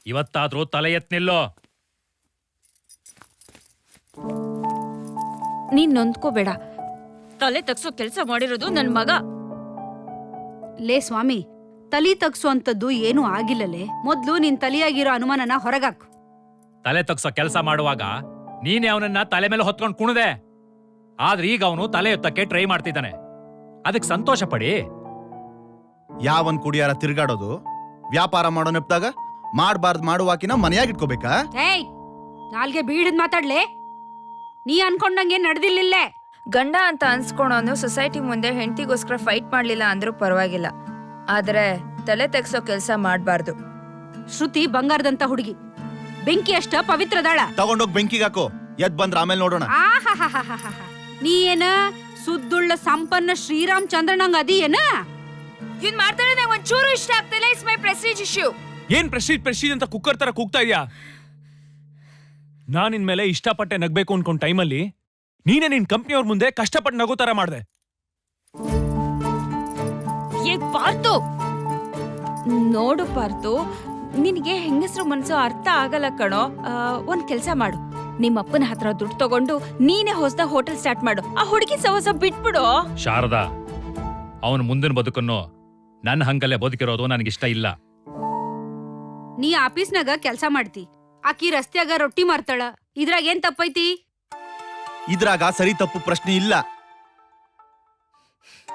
ಇವತ್ತಾದ್ರೂ ತಲೆ ಎತ್ ನಿಲ್ಲೋ. ನೀನ್ ನೊಂದ್ಕೋಬೇಡ. ತಲೆ ತಗ್ಸೋ ಕೆಲ್ಸ ಮಾಡಿರೋದು ನನ್ ಮಗ. ಲೇ ಸ್ವಾಮಿ, ತಲಿ ತಗ್ಸುವಂಥದ್ದು ಏನೂ ಆಗಿಲ್ಲಲೇ. ಮೊದ್ಲು ನಿನ್ ತಲಿಯಾಗಿರೋ ಅನುಮಾನನ ಹೊರಗಾಕು. ತಲೆ ತಗ್ಸೋ ಕೆಲಸ ಮಾಡುವಾಗ ನೀನೇ ಅವನನ್ನ ತಲೆ ಮೇಲೆ ಹೊತ್ಕೊಂಡು ಕುಣದೆ. ಆದ್ರೆ ಈಗ ಅವನು ತಲೆ ಎತ್ತಕ್ಕೆ ಟ್ರೈ ಮಾಡ್ತಿದ್ದಾನೆ. ಅದಕ್ಕೆ ಸಂತೋಷ ಪಡಿ. ಯಾವನ್ ಕುಡಿಯಾರ ತಿರ್ಗಾಡೋದು, ವ್ಯಾಪಾರ ಮಾಡೋ ನೆಪ್ದಾಗ ಮಾಡ್ಬಾರ್ದು ಮಾಡುವಾಕಿನ ಮನೆಯಾಗಿಟ್ಕೋಬೇಕಾ? ಏಯ್, ನಾಲ್ಗೆ ಬೀಳದ್ ಮಾತಾಡ್ಲೆ. ನೀ ಅನ್ಕೊಂಡಂಗೆ ನಡೆದಿಲ್ಲಿಲ್ಲೇ. ಗಂಡ ಅಂತ ಅನ್ಸ್ಕೊಳೋನು ಸೊಸೈಟಿ ಮುಂದೆ ಹೆಂಡತಿಗೋಸ್ಕರ ಫೈಟ್ ಮಾಡ್ಲಿಲ್ಲ ಅಂದ್ರೂ ಪರವಾಗಿಲ್ಲ. ಆದ್ರೆ ತಲೆ ತೆಗ್ಸೋ ಕೆಲ್ಸ ಮಾಡ್ಬಾರ್ದು. ಶ್ರುತಿ ಬಂಗಾರದಂತ ಹುಡುಗಿ, ಬೆಂಕಿ ಅಷ್ಟ ಪವಿತ್ರದಾಳ. ತಗೊಂಡೋಗ್ ಬೆಂಕಿಗೆ ಹಾಕೋ, ಎದ್ ಬಂದ್ರ ಆಮೇಲೆ ನೋಡೋಣ. ನೀ ಏನ ಸುದ್ದುಳ್ಳ ಸಂಪನ್ನ ಶ್ರೀರಾಮಚಂದ್ರನಂಗ ಅದಿ ಏನ? ಇವ್ನ್ ಮಾಡ್ತಾಳೆ ನಂಗೆ ಒಂಚೂರು ಇಷ್ಟ ಆಗ್ತಿಲ್ಲ. It's my Prestige issue. ಏನ್ ಪ್ರೆಸ್ಟೀಜ್ ಅಂತ ಕುಕ್ಕರ್ ತರ ಕೂಗ್ತಾ ಇದೀಯಾ? ನಾನ್ ನಿನ್ ಮೇಲೆ ಇಷ್ಟಪಟ್ಟೆ ನಗ್ಬೇಕು ಅನ್ಕೊಂಡ್ ಟೈಮಲ್ಲಿ ನೀನೇ ನಿನ್ ಕಂಪ್ನಿಯವ್ರ ಮುಂದೆ ಕಷ್ಟಪಟ್ಟು ನಗೋ ತರ ಮಾಡ್ದೆ. ಪಾರ್ತು, ನೋಡು ಪಾರ್ತು, ನಿನಗೆ ಹೆಂಗಸ್ರು ಮನ್ಸು ಅರ್ಥ ಆಗಲ್ಲ ಕಣೋ. ಒಂದ್ ಕೆಲ್ಸ ಮಾಡು, ನಿಮ್ಮಪ್ಪನ ಹತ್ರ ದುಡ್ಡು ತಗೊಂಡು ನೀನೇ ಹೊಸದಾಗ ಹೋಟೆಲ್ ಸ್ಟಾರ್ಟ್ ಮಾಡು. ಆ ಹುಡುಗಿ ಸವಸ ಬಿಟ್ಬಿಡು. ಶಾರದಾ, ಅವನು ಮುಂದಿನ ಬದುಕನ್ನು ನನ್ನ ಹಂಗಲ್ಲೇ ಬದುಕಿರೋದು ನನಗಿಷ್ಟ ಇಲ್ಲ. ನೀ ಆಫೀಸ್ನಾಗ ಕೆಲ್ಸ ಮಾಡ್ತಿ, ಆಕಿ ರಸ್ತ್ಯಾಗ ರೊಟ್ಟಿ ಮಾರ್ತಾಳ. ಇದ್ರಾಗ ಏನ್ ತಪ್ಪೈತಿ? ಇದ್ರಾಗ ಸರಿ ತಪ್ಪು ಪ್ರಶ್ನೆ ಇಲ್ಲ.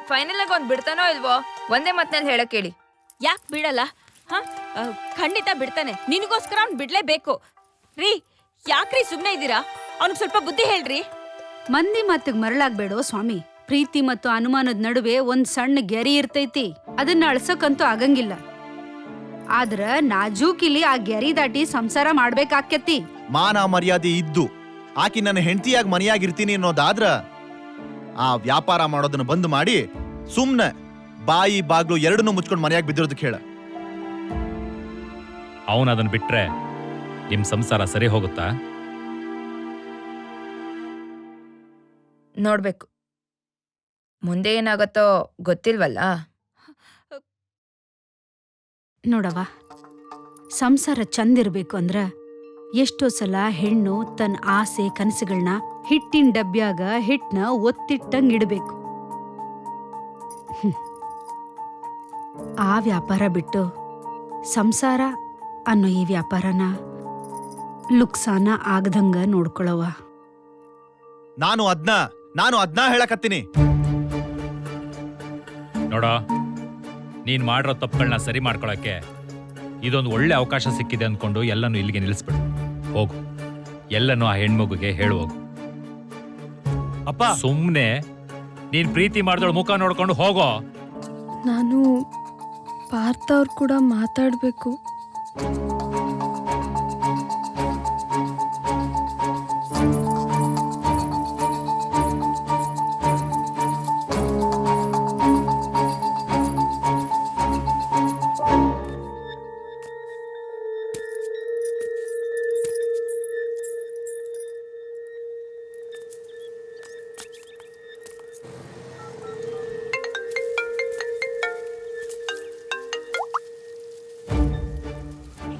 ಫೈನಲ್ ಆಗಿ ಅವ್ನ್ ಬಿಡ್ತಾನೋ ಇಲ್ವೋ ಒಂದೇ ಮಾತ್ನಲ್ಲಿ ಹೇಳಕ್ ಹೇಳಿ. ಯಾಕೆ ಬಿಡಲ್ಲ? ಖಂಡಿತ ಬಿಡ್ತಾನೆ. ನಿನಗೋಸ್ಕರ ಅವ್ನ್ ಬಿಡ್ಲೇಬೇಕು. ರೀ, ಯಾಕ್ರಿ ಸುಮ್ನೆ ಇದ್ದೀರಾ? ಅವ್ನಿಗೆ ಸ್ವಲ್ಪ ಬುದ್ಧಿ ಹೇಳ್ರಿ. ಮಂದಿ ಮತ್ತಿಗ್ ಮರಳಾಗ್ಬೇಡೋ ಸ್ವಾಮಿ. ಪ್ರೀತಿ ಮತ್ತು ಅನುಮಾನದ ನಡುವೆ ಒಂದ್ ಸಣ್ಣ ಗೆರಿ ಇರ್ತೈತಿ. ಅದನ್ನ ಅಳ್ಸಕ್ಕಂತೂ ಆಗಂಗಿಲ್ಲ. ಆದ್ರ ನಾಜೂಕಿಲಿ ಆ ಗೆರಿ ದಾಟಿ ಸಂಸಾರ ಮಾಡ್ಬೇಕಾಕೇತಿ. ಮಾನ ಮರ್ಯಾದೆ ಇದ್ದು ಆಕಿ ನನ್ನ ಹೆಂಡತಿಯಾಗಿ ಮನೆಯಾಗಿರ್ತೀನಿ ಅನ್ನೋದಾದ್ರ ಆ ವ್ಯಾಪಾರ ಮಾಡೋದನ್ನ ಬಂದ್ ಮಾಡಿ ಸುಮ್ನೆ ಬಾಯಿ ಬಾಗ್ಲು ಎರಡನ್ನೂ ಮುಚ್ಕೊಂಡು ಮನೆಯಾಗಿ ಬಿದ್ದಿರೋದಕ್ಕೆ ಹೇಳ. ಅವನು ಅದನ್ನ ಬಿಟ್ರೆ ನಿಮ್ ಸಂಸಾರ ಸರಿ ಹೋಗುತ್ತಾ? ನೋಡ್ಬೇಕು, ಮುಂದೆ ಏನಾಗತ್ತೋ ಗೊತ್ತಿಲ್ವಲ್ಲ. ನೋಡವ, ಸಂಸಾರ ಚಂದಿರ್ಬೇಕು ಅಂದ್ರ ಎಷ್ಟೋ ಸಲ ಹೆಣ್ಣು ತನ್ನ ಆಸೆ ಕನಸುಗಳನ್ನ ಹಿಟ್ಟಿನ ಡಬ್ಬ್ಯಾಗ ಹಿಟ್ಟನ ಒತ್ತಿಟ್ಟಂಗ್ ಇಡಬೇಕು. ಆ ವ್ಯಾಪಾರ ಬಿಟ್ಟು ಸಂಸಾರ ಅನ್ನೋ ಈ ವ್ಯಾಪಾರನ ಲುಕ್ಸಾನ ಆಗದಂಗ ನೋಡ್ಕೊಳವ. ನಾನು ಅದ್ನ ಹೇಳಕತ್ತೀನಿ. ನೋಡ, ನೀನ್ ಮಾಡಿರೋ ತಪ್ಪುಗಳನ್ನ ಸರಿ ಮಾಡ್ಕೊಳಕ್ಕೆ ಇದೊಂದು ಒಳ್ಳೆ ಅವಕಾಶ ಸಿಕ್ಕಿದೆ ಅಂದ್ಕೊಂಡು ಎಲ್ಲನೂ ಇಲ್ಲಿಗೆ ನಿಲ್ಲಿಸ್ಬಿಡು. ಹೋಗು, ಎಲ್ಲನೂ ಆ ಹೆಣ್ಮಗುಗೆ ಹೇಳು ಹೋಗು. ಅಪ್ಪ, ಸುಮ್ನೆ ನೀನ್ ಪ್ರೀತಿ ಮಾಡಿದವಳು ಮುಖ ನೋಡ್ಕೊಂಡು ಹೋಗೋ. ನಾನು ಪಾರ್ಥ ಅವ್ರು ಕೂಡ ಮಾತಾಡ್ಬೇಕು.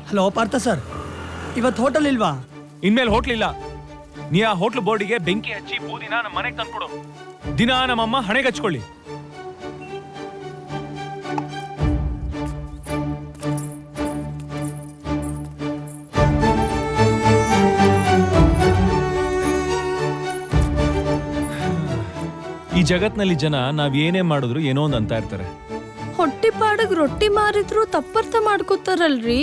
ಹಲೋ ಪಾರ್ಥ ಸರ್, ಇವತ್ತು ಹೋಟೆಲ್ ಇಲ್ವಾ? ಇನ್ಮೇಲೆ ಹೋಟ್ಲ್ ಇಲ್ಲ. ನೀ ಆ ಹೋಟ್ಲ್ ಬೋರ್ಡಿಗೆ ಬೆಂಕಿ ಹಚ್ಚಿ ಬೂದಿನ ನಮ್ಮ ಮನೆಗೆ ತಂದ್ಕೊಡು. ದಿನ ನಮ್ಮಮ್ಮ ಹಣೆಗೆ ಹಚ್ಕೊಳ್ಳಿ. ಈ ಜಗತ್ನಲ್ಲಿ ಜನ ನಾವ್ ಏನೇ ಮಾಡಿದ್ರು ಏನೋ ಒಂದು ಅಂತ ಇರ್ತಾರೆ. ಹೊಟ್ಟಿ ಪಾಡಗ್ ರೊಟ್ಟಿ ಮಾರಿದ್ರು ತಪ್ಪರ್ಥ ಮಾಡ್ಕೋತಾರಲ್ರಿ.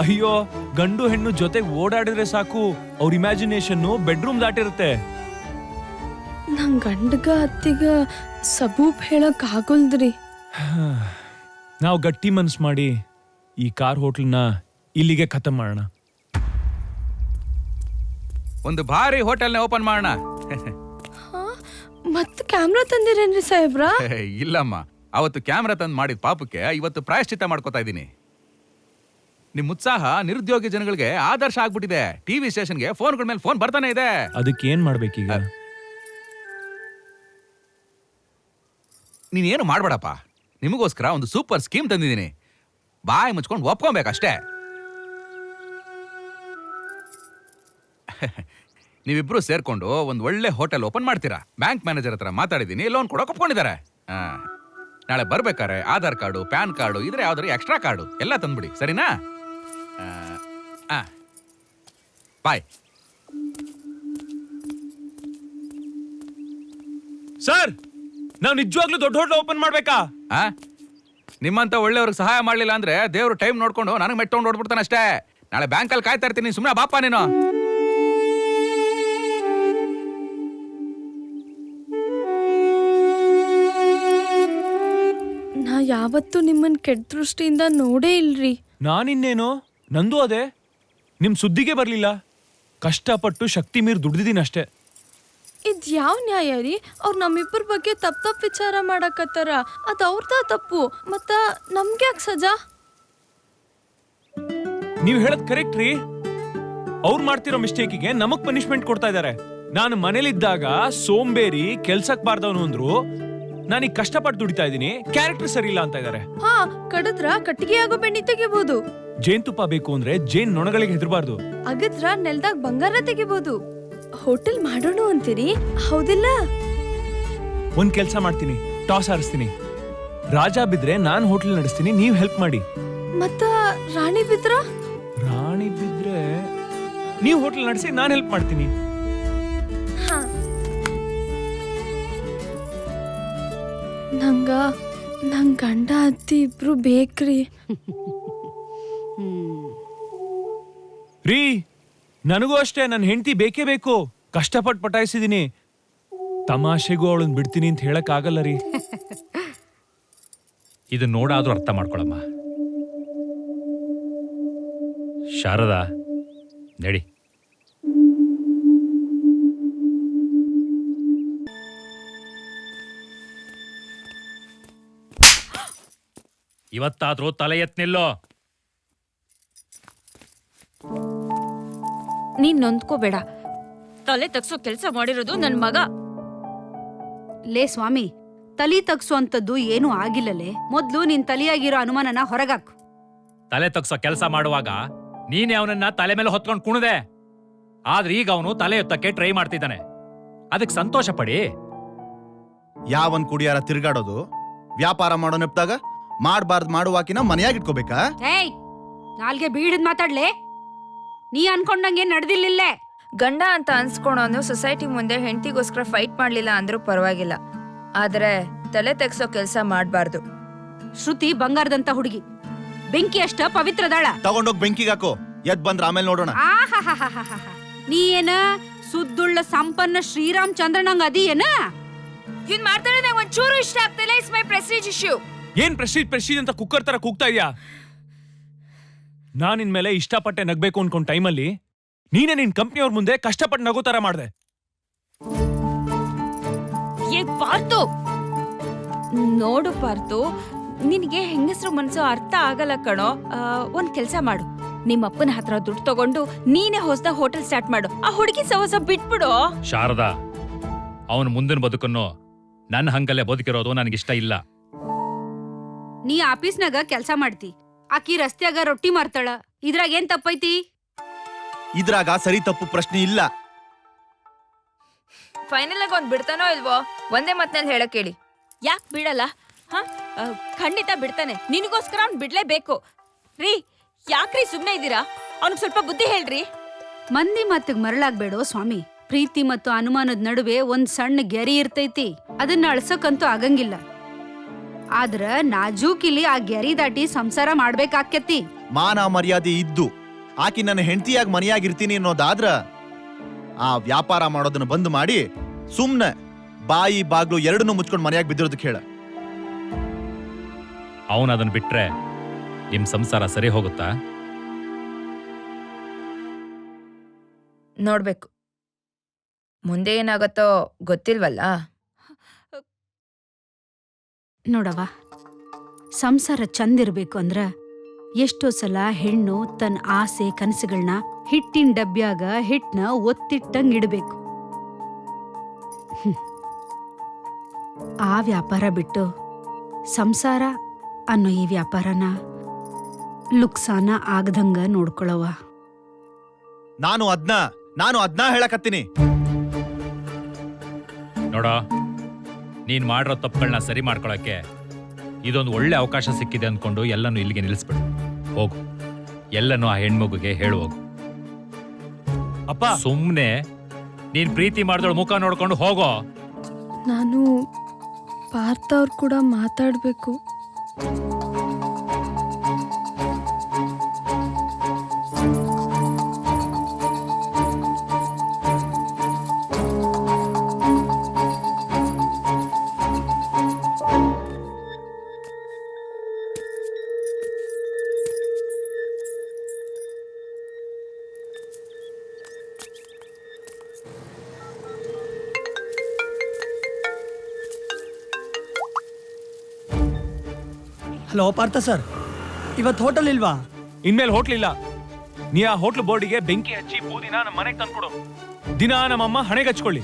ಅಯ್ಯೋ, ಗಂಡು ಹೆಣ್ಣು ಜೊತೆಗೆ ಓಡಾಡಿದ್ರೆ ಸಾಕು, ಅವ್ರ ಇಮ್ಯಾಜಿನೇಷನ್ ಬೆಡ್ರೂಮ್ ದಾಟಿರುತ್ತೆ. ನಂಗ್ ಗಂಡಗ ಅತ್ತಿಗ ಸಬೂಬ್ ಹೇಳಕ್ ಆಗೋಲ್ದ್ರಿ. ನಾವು ಗಟ್ಟಿ ಮನ್ಸ್ ಮಾಡಿ ಈ ಕಾರ್ ಹೋಟ್ಲನ್ನ ಇಲ್ಲಿಗೆ ಖತಮ್ ಮಾಡೋಣ. ಒಂದು ಭಾರಿ ಹೋಟೆಲ್ನ ಓಪನ್ ಮಾಡೋಣ. ಮತ್ ಕ್ಯಾಮ್ರಾ ತಂದಿರೇನ್ರಿ ಸಾಹೇಬ್ರ? ಇಲ್ಲಮ್ಮ, ಅವತ್ತು ಕ್ಯಾಮ್ರಾ ತಂದು ಮಾಡಿದ ಪಾಪಕ್ಕೆ ಇವತ್ತು ಪ್ರಾಯಶ್ಚಿತ್ತ ಮಾಡ್ಕೋತಾ ಇದ್ದೀನಿ. ನಿಮ್ ಉತ್ಸಾಹ ನಿರುದ್ಯೋಗಿ ಜನಗಳಿಗೆ ಆದರ್ಶ ಆಗ್ಬಿಟ್ಟಿದೆ. ಟಿವಿ ಸ್ಟೇಷನ್ಗೆ ಫೋನ್ಗಳ ಮೇಲೆ ಫೋನ್ ಬರ್ತಾನೆ ಇದೆ. ಅದಕ್ಕೆ ಏನ್ ಮಾಡ್ಬೇಕೀಗ? ನೀನೇನು ಮಾಡ್ಬೇಡಪ್ಪ, ನಿಮಗೋಸ್ಕರ ಒಂದು ಸೂಪರ್ ಸ್ಕೀಮ್ ತಂದಿದ್ದೀನಿ. ಬಾಯಿ ಮುಚ್ಕೊಂಡು ಒಪ್ಕೊಬೇಕಷ್ಟೇ. ನೀವಿಬ್ರು ಸೇರ್ಕೊಂಡು ಒಂದು ಒಳ್ಳೆ ಹೋಟೆಲ್ ಓಪನ್ ಮಾಡ್ತೀರಾ. ಬ್ಯಾಂಕ್ ಮ್ಯಾನೇಜರ್ ಹತ್ರ ಮಾತಾಡಿದ್ದೀನಿ, ಲೋನ್ ಕೊಡೋಕೆ ಒಪ್ಕೊಂಡಿದ್ದಾರೆ. ನಾಳೆ ಬರ್ಬೇಕಾರೆ ಆಧಾರ್ ಕಾರ್ಡು, ಪ್ಯಾನ್ ಕಾರ್ಡು ಇದ್ರೆ ಯಾವ್ದಾರು ಎಕ್ಸ್ಟ್ರಾ ಕಾರ್ಡು ಎಲ್ಲ ತಂದ್ಬಿಡಿ, ಸರಿನಾ? ಬಾಯ್. ಸರ್, ನಾವು ನಿಜವಾಗ್ಲೂ ದೊಡ್ಡ ಹೋಟ್ಲ್ ಓಪನ್ ಮಾಡ್ಬೇಕಾ? ನಿಮ್ಮಂತ ಒಳ್ಳೆಯವ್ರಿಗೆ ಸಹಾಯ ಮಾಡ್ಲಿಲ್ಲ ಅಂದ್ರೆ ದೇವ್ರು ಟೈಮ್ ನೋಡ್ಕೊಂಡು ನನಗೆ ಮೆಟ್ಟೊಂಡು ಓಡ್ಬಿಡ್ತಾನೆ ಅಷ್ಟೇ. ನಾಳೆ ಬ್ಯಾಂಕಲ್ಲಿ ಕಾಯ್ತಾ ಇರ್ತೀನಿ, ಸುಮ್ಮನೆ ಬಾಪ ನೀನು. ನಾ ಯಾವತ್ತೂ ನಿಮ್ಮನ್ ಕೆಟ್ಟ ದೃಷ್ಟಿಯಿಂದ ನೋಡೇ ಇಲ್ರಿ. ನಾನಿನ್ನೇನು, ನಂದು ಅದೇ. ನಿಮ್ ಸುದ್ದಿಗೆ ಬರ್ಲಿಲ್ಲ. ಕಷ್ಟಪಟ್ಟು ಶಕ್ತಿ ಮೀರ್ ದುಡ್ದಿದ್ದೀನಿ ಅಷ್ಟೇ. ಇದ್ ಯಾವ ನ್ಯಾಯ ರೀ? ಅವ್ರು ನಮ್ಮಿಬ್ಬರ ಬಗ್ಗೆ ತಪ್ಪ ವಿಚಾರ ಮಾಡಕತ್ತಾರ. ಅದ್ ಅವ್ರದ ತಪ್ಪು, ಮತ್ತ ನಮ್ಗೆ ಯಾಕೆ ಸಜಾ? ನೀವ್ ಹೇಳದ್ ಕರೆಕ್ಟ್ ರೀ. ಅವ್ರು ಮಾಡ್ತಿರೋ ಮಿಸ್ಟೇಕಿಗೆ ನಮಗ್ ಪನಿಷ್ಮೆಂಟ್ ಕೊಡ್ತಾ ಇದಾರೆ. ನಾನು ಮನೇಲಿದ್ದಾಗ ಸೋಂಬೇರಿ, ಕೆಲ್ಸಕ್ ಬಾರ್ದವನು ಅಂದ್ರು. ನಾನೀಗ ಕಷ್ಟಪಟ್ಟು ದುಡಿತಾ ಇದೀನಿ, ಕ್ಯಾರೆಕ್ಟರ್ ಸರಿ ಇಲ್ಲ ಅಂತ ಇದಾರೆ. ಹಾ, ಕಡದ್ರ ಕಟ್ಟಿಗೆ ಆಗೋ ಬೆಣ್ಣಿ ತೆಗಿಬಹುದು. ಜೇನ್ತುಪ್ಪ ಬೇಕು ಅಂದ್ರೆ ಜೇನ್ ನೊಣಗಳಿಗೆ ಹೆದರ್ಬಾರ್ದು. ಅಗದ್ರ ನೆಲ್ದಾಗ ಬಂಗಾರ ತೆಗಿಬಹುದು. ಹೋಟೆಲ್ ಮಾಡೋಣ ಅಂತೀರಿ, ಹೌದಿಲ್ಲ? ಒಂದ್ ಕೆಲ್ಸ ಮಾಡ್ತೀನಿ, ಟಾಸ್ ಆರಿಸ್ತೀನಿ. ರಾಜ ಬಿದ್ರೆ ನಾನ್ ಹೋಟೆಲ್ ನಡೆಸ್ತೀನಿ, ನೀವ್ ಹೆಲ್ಪ್ ಮಾಡಿ. ಮತ್ತ ರಾಣಿ ಬಿದ್ರ? ರಾಣಿ ಬಿದ್ರೆ ನೀವ್ ಹೋಟೆಲ್ ನಡೆಸಿ, ನಾನ್ ಹೆಲ್ಪ್ ಮಾಡ್ತೀನಿ. ನಂಗ್ ಗಂಡ ಅತ್ತಿ ಇಬ್ರು ಬೇಕ್ರಿ. ರೀ, ನನಗೂ ಅಷ್ಟೇ, ನನ್ನ ಹೆಂಡತಿ ಬೇಕೇ ಬೇಕು. ಕಷ್ಟಪಟ್ಟು ಪಟಾಯಿಸಿದೀನಿ. ತಮಾಷೆಗೂ ಅವಳನ್ನ ಬಿಡ್ತೀನಿ ಅಂತ ಹೇಳಕ್ ಆಗಲ್ಲ ರೀ. ಇದು ನೋಡಾದ್ರೂ ಅರ್ಥ ಮಾಡ್ಕೊಳಮ್ಮ. ಶಾರದಾ, ನಡಿ. ಇವತ್ತಾದ್ರೂ ತಲೆ ಎತ್ ನಿಲ್ಲೋ. ನೀನ್ ನೊಂದ್ಕೋಬೇಡ. ತಲೆ ತಗ್ಸೋ ಕೆಲ್ಸ ಮಾಡಿರೋದು ನನ್ ಮಗ. ಲೇ ಸ್ವಾಮಿ, ತಲಿ ತಗ್ಸುವಂಥದ್ದು ಏನೂ ಆಗಿಲ್ಲಲೇ. ಮೊದ್ಲು ನಿನ್ ತಲಿಯಾಗಿರೋ ಅನುಮಾನನ ಹೊರಗಾಕು. ತಲೆ ತಗ್ಸೋ ಕೆಲಸ ಮಾಡುವಾಗ ನೀನೇ ಅವನನ್ನ ತಲೆ ಮೇಲೆ ಹೊತ್ಕೊಂಡು ಕುಣದೆ. ಆದ್ರೆ ಈಗ ಅವನು ತಲೆ ಎತ್ತಕ್ಕೆ ಟ್ರೈ ಮಾಡ್ತಿದ್ದಾನೆ. ಅದಕ್ಕೆ ಸಂತೋಷ ಪಡಿ. ಯಾವನ್ ಕುಡಿಯಾರ ತಿರ್ಗಾಡೋದು, ವ್ಯಾಪಾರ ಮಾಡೋ ನೆಪ್ದಾಗ ಮಾಡ್ಬಾರ್ದು ಮಾಡುವಾಕಿನ ಮನೆಯಾಗ ಇಟ್ಕೋಬೇಕಾ? ಏಯ್, ನಾಲ್ಗೆ ಬೀಳದ್ ಮಾತಾಡ್ಲೆ. ನೀ ಅನ್ಕೊಂಡಂಗೆ ನಡೆದಿಲ್ಲಿಲ್ಲೇ. ಗಂಡ ಅಂತ ಅನ್ಸ್ಕೊಳೋನು ಸೊಸೈಟಿ ಮುಂದೆ ಹೆಂಡತಿಗೋಸ್ಕರ ಫೈಟ್ ಮಾಡ್ಲಿಲ್ಲ ಅಂದ್ರೂ ಪರವಾಗಿಲ್ಲ, ಆದ್ರೆ ತಲೆ ತೆಗ್ಸೋ ಕೆಲ್ಸ ಮಾಡ್ಬಾರ್ದು. ಶ್ರುತಿ ಬಂಗಾರದಂತ ಹುಡುಗಿ, ಬೆಂಕಿ ಅಷ್ಟ ಪವಿತ್ರದಾಳ. ತಗೊಂಡೋಗ್ ಬೆಂಕಿಗೆ ಹಾಕೋ, ಎದ್ ಬಂದ್ರ ಆಮೇಲೆ ನೋಡೋಣ. ನೀ ಏನ ಸುದ್ದುಳ್ಳ ಸಂಪನ್ನ ಶ್ರೀರಾಮ್ ಚಂದ್ರನಂಗ ಅದಿ ಏನ? ಇವ್ನ್ ಮಾಡ್ತಾನೆ ನಂಗೆ ಒಂಚೂರು ಇಷ್ಟ ಆಗ್ತಿಲ್ಲ. It's my Prestige issue. ಏನ್ ಪ್ರೆಸ್ಟೀಜ್ ಅಂತ ಕುಕ್ಕರ್ ತರ ಕೂಗ್ತಾ ಇದೀಯಾ? ನಾನ್ ಇನ್ಮೇಲೆ ಇಷ್ಟಪಟ್ಟೆ ನಗ್ಬೇಕು ಅನ್ಕೊಂಡ್ ಟೈಮಲ್ಲಿ ನೀನೇ ನಿನ್ ಕಂಪ್ನಿಯವ್ರ ಮುಂದೆ ಕಷ್ಟಪಟ್ಟು ನಗೋ ತರ ಮಾಡ್ದೆ. ಏ ಪಾರ್ತು, ನೋಡು ಪಾರ್ತು, ನಿನಗೆ ಹೆಂಗಸ್ರು ಮನ್ಸು ಅರ್ಥ ಆಗಲ್ಲ ಕಣೋ. ಒಂದ್ ಕೆಲ್ಸ ಮಾಡು, ನಿಮ್ಮಪ್ಪನ ಹತ್ರ ದುಡ್ಡು ತಗೊಂಡು ನೀನೇ ಹೊಸದ ಹೋಟೆಲ್ ಸ್ಟಾರ್ಟ್ ಮಾಡು. ಆ ಹುಡುಗಿ ಸವಸ ಬಿಟ್ಬಿಡು. ಶಾರದಾ, ಅವನು ಮುಂದಿನ ಬದುಕನ್ನು ನನ್ನ ಹಂಗಲ್ಲೇ ಬದುಕಿರೋದು ನನಗಿಷ್ಟ ಇಲ್ಲ. ನೀ ಆಫೀಸ್ನಾಗ ಕೆಲ್ಸ ಮಾಡ್ತಿ, ಆಕಿ ರಸ್ತ್ಯಾಗ ರೊಟ್ಟಿ ಮಾರ್ತಾಳ. ಇದ್ರಾಗ ಏನ್ ತಪ್ಪೈತಿ? ಇದ್ರಾಗ ಸರಿ ತಪ್ಪು ಪ್ರಶ್ನೆ ಇಲ್ಲ. ಫೈನಲ್ ಆಗಿ ಒಂದ್ ಬಿಡ್ತಾನೋ ಇಲ್ವೋ ಒಂದೇ ಮಾತ್ನಲ್ಲಿ ಹೇಳಕ್ ಹೇಳಿ. ಯಾಕ್ ಬಿಡಲ್ಲ? ಹ, ಖಂಡಿತ ಬಿಡ್ತಾನೆ. ನಿನಗೋಸ್ಕರ ಅವ್ನ್ ಬಿಡ್ಲೇಬೇಕು. ರೀ, ಯಾಕ್ರಿ ಸುಮ್ನೆ ಇದ್ದೀರಾ? ಅವ್ನಿಗೆ ಸ್ವಲ್ಪ ಬುದ್ಧಿ ಹೇಳ್ರಿ. ಮಂದಿ ಮಾತಿಗೆ ಮರಳಾಗ್ಬೇಡೋ ಸ್ವಾಮಿ. ಪ್ರೀತಿ ಮತ್ತು ಅನುಮಾನದ ನಡುವೆ ಒಂದ್ ಸಣ್ಣ ಗೆರಿ ಇರ್ತೈತಿ, ಅದನ್ನ ಅಳ್ಸಕ್ಕಂತೂ ಆಗಂಗಿಲ್ಲ. ಆದ್ರ ನಾಜೂಕಿಲಿ ಆ ಗೆರಿ ದಾಟಿ ಸಂಸಾರ ಮಾಡ್ಬೇಕಾಕ್ಯತಿ. ಮಾನ ಮರ್ಯಾದೆ ಇದ್ದು ಆಕಿ ನನ್ನ ಹೆಂಡತಿಯಾಗಿ ಮನೆಯಾಗಿರ್ತೀನಿ ಅನ್ನೋದಾದ್ರ ಆ ವ್ಯಾಪಾರ ಮಾಡೋದನ್ನ ಬಂದ್ ಮಾಡಿ ಸುಮ್ನೆ ಬಾಯಿ ಬಾಗ್ಲು ಎರಡನ್ನೂ ಮುಚ್ಕೊಂಡು ಮನೆಯಾಗಿ ಬಿದ್ದಿರೋದಕ್ಕೆ ಹೇಳ. ಅವನು ಅದನ್ನ ಬಿಟ್ರೆ ನಿಮ್ ಸಂಸಾರ ಸರಿ ಹೋಗುತ್ತಾ? ನೋಡ್ಬೇಕು, ಮುಂದೆ ಏನಾಗತ್ತೋ ಗೊತ್ತಿಲ್ವಲ್ಲ. ನೋಡವ, ಸಂಸಾರ ಚಂದಿರ್ಬೇಕು ಅಂದ್ರ ಎಷ್ಟೋ ಸಲ ಹೆಣ್ಣು ತನ್ನ ಆಸೆ ಕನಸುಗಳನ್ನ ಹಿಟ್ಟಿನ ಡಬ್ಬ್ಯಾಗ ಹಿಟ್ಟನ ಒತ್ತಿಟ್ಟಂಗ್ ಇಡಬೇಕು. ಆ ವ್ಯಾಪಾರ ಬಿಟ್ಟು ಸಂಸಾರ ಅನ್ನೋ ಈ ವ್ಯಾಪಾರನ ಲುಕ್ಸಾನ ಆಗದಂಗ ನೋಡ್ಕೊಳವ. ನಾನು ಅದ್ನ ನಾನು ಅದ್ನ ಹೇಳಕತ್ತೀನಿ. ನೋಡೋ, ನೀನ್ ಮಾಡಿರೋ ತಪ್ಪುಗಳನ್ನ ಸರಿ ಮಾಡ್ಕೊಳಕ್ಕೆ ಇದೊಂದು ಒಳ್ಳೆ ಅವಕಾಶ ಸಿಕ್ಕಿದೆ ಅಂದ್ಕೊಂಡು ಎಲ್ಲನೂ ಇಲ್ಲಿಗೆ ನಿಲ್ಲಿಸ್ಬಿಡು. ಹೋಗು, ಎಲ್ಲನೂ ಆ ಹೆಣ್ಮಗುಗೆ ಹೇಳು ಹೋಗು. ಅಪ್ಪ, ಸುಮ್ನೆ ನೀನ್ ಪ್ರೀತಿ ಮಾಡಿದವಳ ಮುಖ ನೋಡ್ಕೊಂಡು ಹೋಗೋ. ನಾನು ಪಾರ್ಥ ಅವ್ರು ಕೂಡ ಮಾತಾಡಬೇಕು. ಹಲೋ ಪಾರ್ಥ ಸರ್, ಇವತ್ತು ಹೋಟೆಲ್ ಇಲ್ವಾ? ಇನ್ಮೇಲೆ ಹೋಟ್ಲಿಲ್ಲ. ನೀ ಆ ಹೋಟ್ಲು ಬೋರ್ಡಿಗೆ ಬೆಂಕಿ ಹಚ್ಚಿ ಬೂದಿನ ನಮ್ಮ ಮನೆಗೆ ತಂದ್ಕೊಡು. ದಿನ ನಮ್ಮಮ್ಮ ಹಣೆಗೆ ಹಚ್ಕೊಳ್ಳಿ.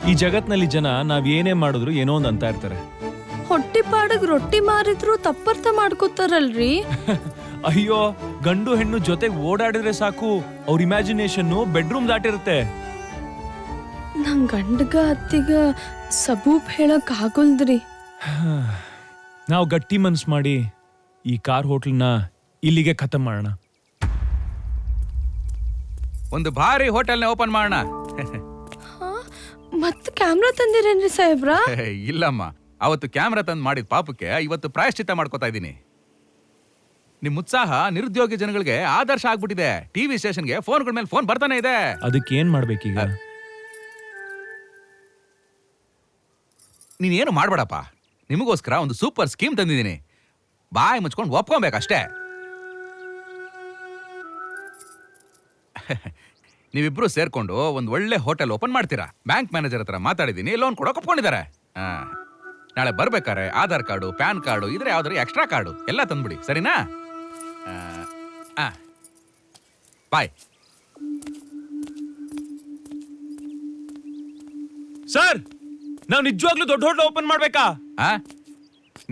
ಈ ಜಗತ್ನಲ್ಲಿ ಜನ ನಾವ್ ಏನೇ ಮಾಡಿದ್ರು ಏನೋ ಒಂದು ಅಂತ ಇರ್ತಾರೆ. ಹೊಟ್ಟಿ ಪಾಡಗ್ ರೊಟ್ಟಿ ಮಾರಿದ್ರು ತಪ್ಪರ್ಥ ಮಾಡ್ಕೋತಾರಲ್ರಿ. ಅಯ್ಯೋ, ಗಂಡು ಹೆಣ್ಣು ಜೊತೆಗೆ ಓಡಾಡಿದ್ರೆ ಸಾಕು, ಅವ್ರ ಇಮ್ಯಾಜಿನೇಷನ್ ಬೆಡ್ರೂಮ್ ದಾಟಿರುತ್ತೆ. ನನ್ ಗಂಡಗ ಅತ್ತಿಗ ಸಬೂಬ್ ಹೇಳಕ್ ಆಗೋಲ್ದ್ರಿ. ನಾವು ಗಟ್ಟಿ ಮನ್ಸ್ ಮಾಡಿ ಈ ಕಾರ್ ಹೋಟ್ಲನ್ನ ಇಲ್ಲಿಗೆ ಖತಮ್ ಮಾಡೋಣ. ಒಂದು ಭಾರಿ ಹೋಟೆಲ್ನ ಓಪನ್ ಮಾಡೋಣ. ಮತ್ ಕ್ಯಾಮ್ರಾ ತಂದಿರೇನ್ರಿ ಸಾಹೇಬ್ರ? ಇಲ್ಲಮ್ಮ, ಅವತ್ತು ಕ್ಯಾಮ್ರಾ ತಂದು ಮಾಡಿದ ಪಾಪಕ್ಕೆ ಇವತ್ತು ಪ್ರಾಯಶ್ಚಿತ್ತ ಮಾಡ್ಕೋತಾ ಇದ್ದೀನಿ. ನಿಮ್ ಉತ್ಸಾಹ ನಿರುದ್ಯೋಗಿ ಜನಗಳಿಗೆ ಆದರ್ಶ ಆಗ್ಬಿಟ್ಟಿದೆ. ಟಿವಿ ಸ್ಟೇಷನ್ಗೆ ಫೋನ್ಗಳ ಮೇಲೆ ಫೋನ್ ಬರ್ತಾನೆ ಇದೆ. ಅದಕ್ಕೆ ಏನ್ ಮಾಡ್ಬೇಕೀಗ? ನೀನೇನು ಮಾಡ್ಬೇಡಪ್ಪ, ನಿಮಗೋಸ್ಕರ ಒಂದು ಸೂಪರ್ ಸ್ಕೀಮ್ ತಂದಿದ್ದೀನಿ. ಬಾಯಿ ಮುಚ್ಕೊಂಡು ಒಪ್ಕೊಬೇಕಷ್ಟೇ. ನೀವಿಬ್ರು ಸೇರ್ಕೊಂಡು ಒಂದು ಒಳ್ಳೆ ಹೋಟೆಲ್ ಓಪನ್ ಮಾಡ್ತೀರಾ. ಬ್ಯಾಂಕ್ ಮ್ಯಾನೇಜರ್ ಹತ್ರ ಮಾತಾಡಿದ್ದೀನಿ, ಲೋನ್ ಕೊಡೋಕೆ ಒಪ್ಕೊಂಡಿದ್ದಾರೆ. ನಾಳೆ ಬರ್ಬೇಕಾರೆ ಆಧಾರ್ ಕಾರ್ಡು, ಪ್ಯಾನ್ ಕಾರ್ಡು, ಇದ್ರೆ ಯಾವ್ದಾರು ಎಕ್ಸ್ಟ್ರಾ ಕಾರ್ಡು ಎಲ್ಲ ತಂದ್ಬಿಡಿ, ಸರಿನಾ? ಬಾಯ್. ಸರ್, ನಾವು ನಿಜವಾಗ್ಲೂ ದೊಡ್ಡ ಹೋಟ್ಲ್ ಓಪನ್ ಮಾಡ್ಬೇಕಾ?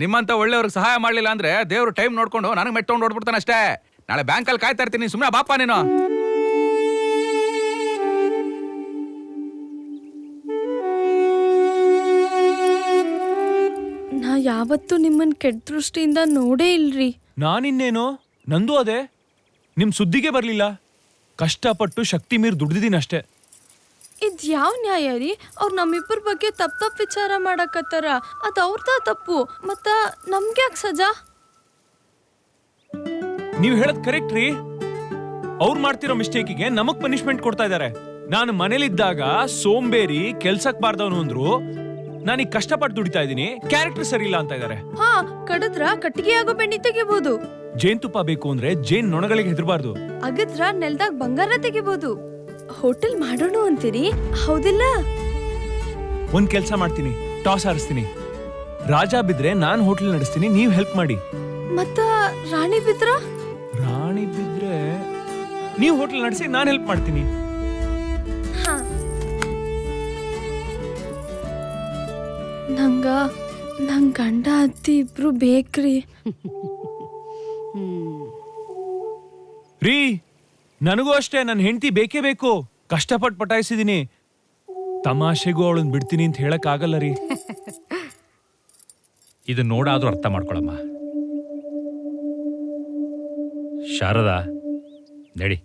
ನಿಮ್ಮಂತ ಒಳ್ಳೆಯವ್ರಿಗೆ ಸಹಾಯ ಮಾಡ್ಲಿಲ್ಲ ಅಂದ್ರೆ ದೇವ್ರು ಟೈಮ್ ನೋಡ್ಕೊಂಡು ನನಗೆ ಮೆಟ್ಕೊಂಡು ಓಡ್ಬಿಡ್ತಾನೆ ಅಷ್ಟೇ. ನಾಳೆ ಬ್ಯಾಂಕಲ್ಲಿ ಕಾಯ್ತಾ ಇರ್ತೀನಿ, ಸುಮ್ಮನೆ ಬಾಪ ನೀನು. ನಾ ಯಾವತ್ತೂ ನಿಮ್ಮನ್ ಕೆಟ್ಟ ದೃಷ್ಟಿಯಿಂದ ನೋಡೇ ಇಲ್ರಿ. ನಾನಿನ್ನೇನು, ನಂದು ಅದೇ. ನಿಮ್ ಸುದ್ದಿಗೆ ಬರ್ಲಿಲ್ಲ. ಕಷ್ಟಪಟ್ಟು ಶಕ್ತಿ ಮೀರ್ ದುಡ್ದಿದ್ದೀನಿ ಅಷ್ಟೇ. ಇದ್ ಯಾವ ನ್ಯಾಯ ರೀ? ಅವ್ರು ನಮ್ಮಿಬ್ಬರ ಬಗ್ಗೆ ತಪ್ಪ ವಿಚಾರ ಮಾಡಕತ್ತಾರ. ಅದ್ ಅವ್ರದ ತಪ್ಪು, ಮತ್ತ ನಮ್ಗೆ ಯಾಕೆ ಸಜಾ? ನೀವ್ ಹೇಳದ್ ಕರೆಕ್ಟ್ ರೀ. ಅವ್ರು ಮಾಡ್ತಿರೋ ಮಿಸ್ಟೇಕಿಗೆ ನಮಗ್ ಪನಿಷ್ಮೆಂಟ್ ಕೊಡ್ತಾ ಇದಾರೆ. ನಾನು ಮನೇಲಿದ್ದಾಗ ಸೋಂಬೇರಿ, ಕೆಲ್ಸಕ್ ಬಾರ್ದವನು ಅಂದ್ರು. ನಾನೀಗ ಕಷ್ಟಪಟ್ಟು ದುಡಿತಾ ಇದ್ದೀನಿ, ಕ್ಯಾರೆಕ್ಟರ್ ಸರಿ ಇಲ್ಲ ಅಂತ ಇದಾರೆ. ಹಾ, ಕಡದ್ರ ಕಟ್ಟಿಗೆ ಆಗೋ ಬೆಣ್ಣಿ ತೆಗಿಬಹುದು. ಜೇನ್ತುಪ್ಪ ಬೇಕು ಅಂದ್ರೆ ಜೇನ್ ನೊಣಗಳಿಗೆ ಹೆದರ್ಬಾರ್ದು. ಅಗದ್ರ ನೆಲ್ದಾಗ ಬಂಗಾರ ತೆಗಿಬಹುದು. ಹೋಟೆಲ್ ಮಾಡೋಣ ಅಂತೀರಿ, ಹೌದಿಲ್ಲ? ಒಂದ್ ಕೆಲ್ಸ ಮಾಡ್ತೀನಿ, ಟಾಸ್ ಆರಿಸ್ತೀನಿ. ರಾಜ ಬಿದ್ರೆ ನಾನ್ ಹೋಟೆಲ್ ನಡೆಸ್ತೀನಿ, ನೀವ್ ಹೆಲ್ಪ್ ಮಾಡಿ. ಮತ್ತ ರಾಣಿ ಬಿದ್ರ? ರಾಣಿ ಬಿದ್ರೆ ನೀವ್ ಹೋಟೆಲ್ ನಡೆಸಿ, ನಾನ್ ಹೆಲ್ಪ್ ಮಾಡ್ತೀನಿ. ನಂಗ ಗಂಡ ಅತ್ತಿ ಇಬ್ರು ಬೇಕ್ರಿ. ರೀ, ನನಗೂ ಅಷ್ಟೇ, ನನ್ನ ಹೆಂಡತಿ ಬೇಕೇ ಬೇಕು. ಕಷ್ಟಪಟ್ಟು ಪಟಾಯಿಸಿದೀನಿ. ತಮಾಷೆಗೂ ಅವಳನ್ನ ಬಿಡ್ತೀನಿ ಅಂತ ಹೇಳಕ್ ಆಗಲ್ಲ ರೀ. ಇದು ನೋಡಾದ್ರೂ ಅರ್ಥ ಮಾಡ್ಕೊಳಮ್ಮ. ಶಾರದಾ, ನಡಿ.